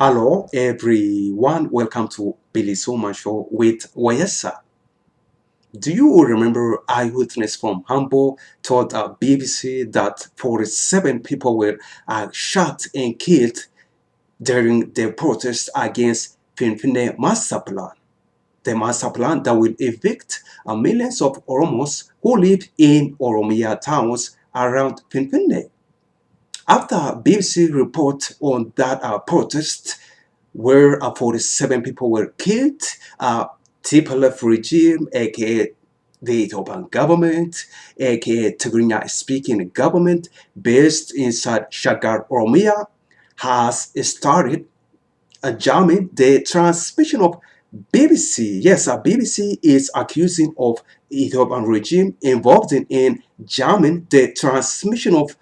Hello everyone, welcome to BilisummaaShow with Wayesa. Do you remember eyewitness from Hambo told BBC that 47 people were shot and killed during the protest against Finfinne master plan? The master plan that will evict millions of Oromos who live in Oromia towns around Finfinne. After BBC report on that protest, where 47 people were killed, TPLF regime, aka the Ethiopian government, aka Tigrinya-speaking government, based inside Shagar Oromia, has started jamming the transmission of BBC. Yes, BBC is accusing of Ethiopian regime involved in jamming the transmission of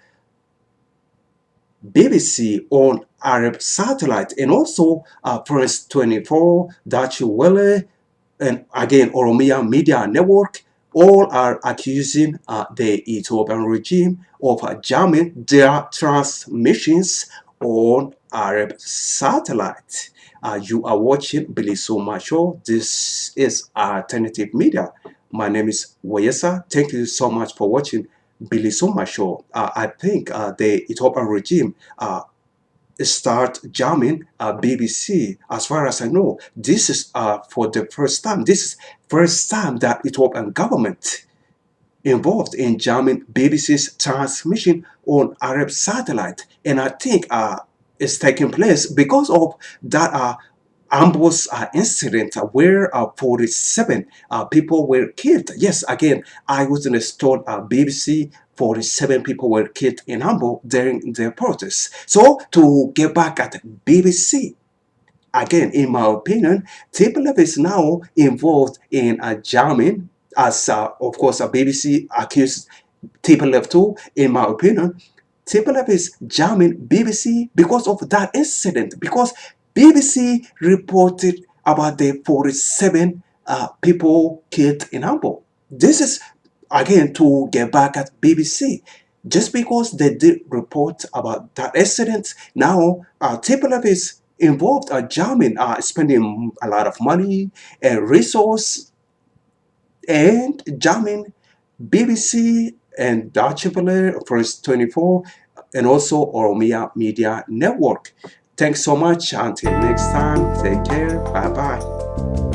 BBC on Arab satellite, and also Press 24, Deutsche Welle, and again Oromia Media Network. All are accusing the Ethiopian regime of jamming their transmissions on Arab satellite. You are watching BilisummaaShow. This is alternative media. My name is Wayesa. Thank you so much for watching BilisummaaShow. I think the Ethiopian regime start jamming BBC. As far as I know, this is for the first time. This is first time that Ethiopian government involved in jamming BBC's transmission on Arab satellite, and I think it's taking place because of that ambush incident where 47 people were killed. Yes, again, I was told BBC 47 people were killed in Ambo during the protests. So to get back at BBC, again, in my opinion, TPLF is now involved in jamming, as of course BBC accused TPLF too. In my opinion, TPLF is jamming BBC because of that incident, because BBC reported about the 47 people killed in Hamburg. This is, again, to get back at BBC. Just because they did report about that incident, now TPLF is involved jamming, spending a lot of money and resource and jamming BBC and Deutsche Welle, Press 24, and also Oromia Media Network. Thanks so much. Until next time, take care. Bye-bye.